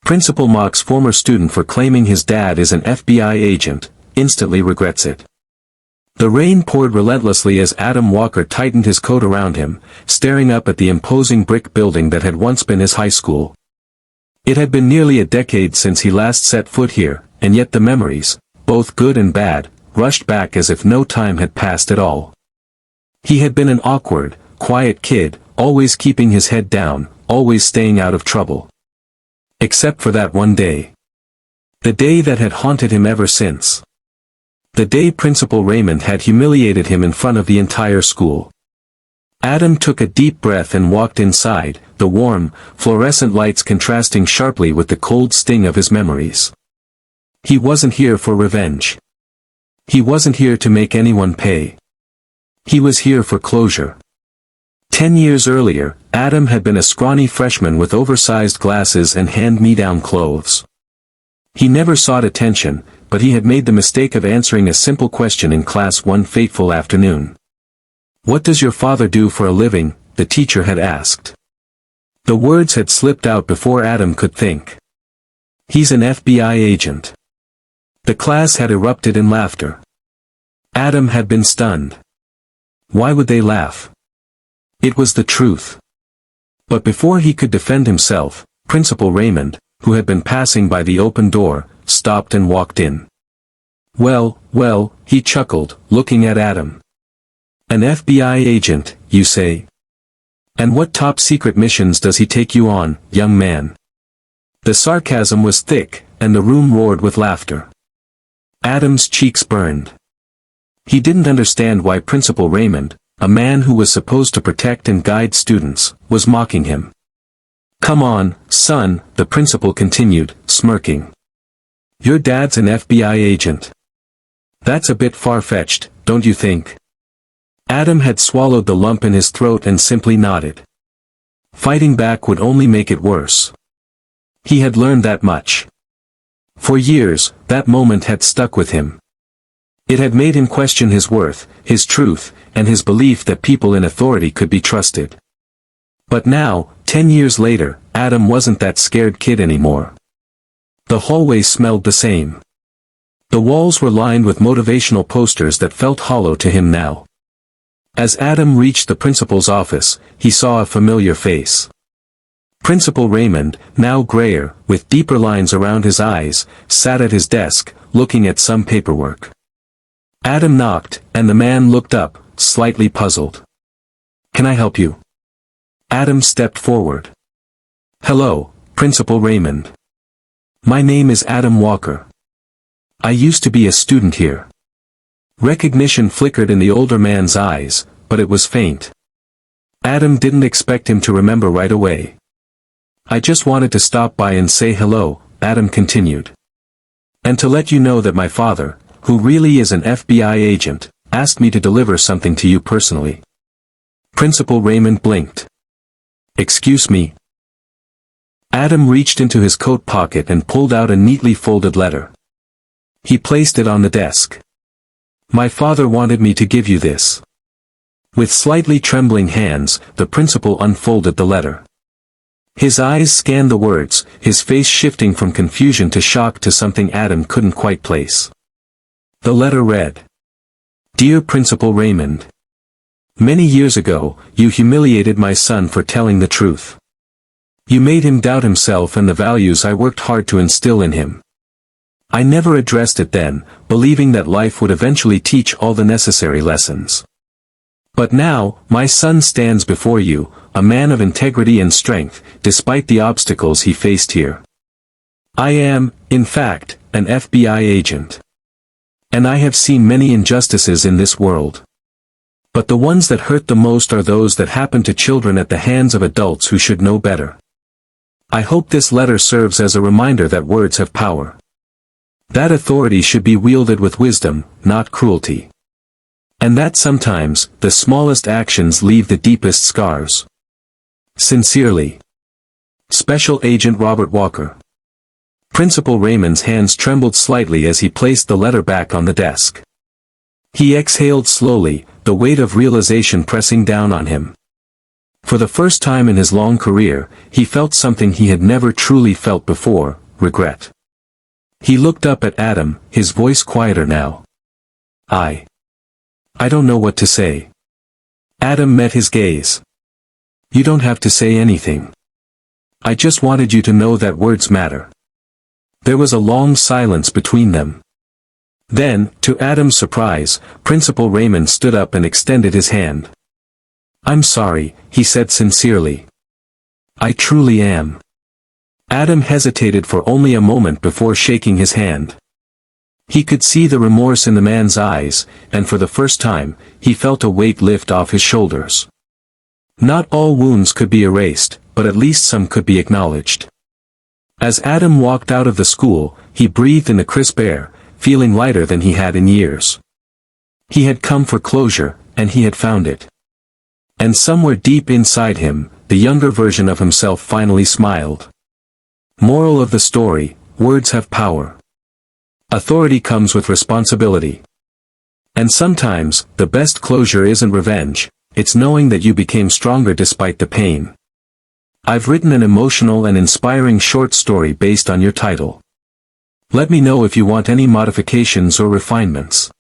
Principal mocks former student for claiming his dad is an FBI agent, instantly regrets it. The rain poured relentlessly as Adam Walker tightened his coat around him, staring up at the imposing brick building that had once been his high school. It had been nearly a decade since he last set foot here, and yet the memories, both good and bad, rushed back as if no time had passed at all. He had been an awkward, quiet kid, always keeping his head down, always staying out of trouble. Except for that one day. The day that had haunted him ever since. The day Principal Raymond had humiliated him in front of the entire school. Adam took a deep breath and walked inside, the warm, fluorescent lights contrasting sharply with the cold sting of his memories. He wasn't here for revenge. He wasn't here to make anyone pay. He was here for closure. 10 years earlier, Adam had been a scrawny freshman with oversized glasses and hand-me-down clothes. He never sought attention, but he had made the mistake of answering a simple question in class one fateful afternoon. "What does your father do for a living?" the teacher had asked. The words had slipped out before Adam could think. "He's an FBI agent." The class had erupted in laughter. Adam had been stunned. Why would they laugh? It was the truth. But before he could defend himself, Principal Raymond, who had been passing by the open door, stopped and walked in. Well, he chuckled, looking at Adam. "An FBI agent, you say? And what top-secret missions does he take you on, young man?" The sarcasm was thick, and the room roared with laughter. Adam's cheeks burned. He didn't understand why Principal Raymond, a man who was supposed to protect and guide students, was mocking him. "Come on, son," the principal continued, smirking. "Your dad's an FBI agent. That's a bit far-fetched, don't you think?" Adam had swallowed the lump in his throat and simply nodded. Fighting back would only make it worse. He had learned that much. For years, that moment had stuck with him. It had made him question his worth, his truth, and his belief that people in authority could be trusted. But now, 10 years later, Adam wasn't that scared kid anymore. The hallway smelled the same. The walls were lined with motivational posters that felt hollow to him now. As Adam reached the principal's office, he saw a familiar face. Principal Raymond, now grayer, with deeper lines around his eyes, sat at his desk, looking at some paperwork. Adam knocked, and the man looked up, slightly puzzled. "Can I help you?" Adam stepped forward. "Hello, Principal Raymond. My name is Adam Walker. I used to be a student here." Recognition flickered in the older man's eyes, but it was faint. Adam didn't expect him to remember right away. "I just wanted to stop by and say hello," Adam continued. "And to let you know that my father, who really is an FBI agent, asked me to deliver something to you personally." Principal Raymond blinked. "Excuse me?" Adam reached into his coat pocket and pulled out a neatly folded letter. He placed it on the desk. "My father wanted me to give you this." With slightly trembling hands, the principal unfolded the letter. His eyes scanned the words, his face shifting from confusion to shock to something Adam couldn't quite place. The letter read, "Dear Principal Raymond. Many years ago, you humiliated my son for telling the truth. You made him doubt himself and the values I worked hard to instill in him. I never addressed it then, believing that life would eventually teach all the necessary lessons. But now, my son stands before you, a man of integrity and strength, despite the obstacles he faced here. I am, in fact, an FBI agent. And I have seen many injustices in this world. But the ones that hurt the most are those that happen to children at the hands of adults who should know better. I hope this letter serves as a reminder that words have power. That authority should be wielded with wisdom, not cruelty. And that sometimes, the smallest actions leave the deepest scars. Sincerely. Special Agent Robert Walker." Principal Raymond's hands trembled slightly as he placed the letter back on the desk. He exhaled slowly, the weight of realization pressing down on him. For the first time in his long career, he felt something he had never truly felt before, regret. He looked up at Adam, his voice quieter now. I don't know what to say. Adam met his gaze. You don't have to say anything. I just wanted you to know that words matter. There was a long silence between them. Then, to Adam's surprise, Principal Raymond stood up and extended his hand. I'm sorry, he said sincerely. I truly am. Adam hesitated for only a moment before shaking his hand. He could see the remorse in the man's eyes, and for the first time, he felt a weight lift off his shoulders. Not all wounds could be erased, but at least some could be acknowledged. As Adam walked out of the school, he breathed in the crisp air, feeling lighter than he had in years. He had come for closure, and he had found it. And somewhere deep inside him, the younger version of himself finally smiled. Moral of the story: words have power. Authority comes with responsibility. And sometimes, the best closure isn't revenge, it's knowing that you became stronger despite the pain. I've written an emotional and inspiring short story based on your title. Let me know if you want any modifications or refinements.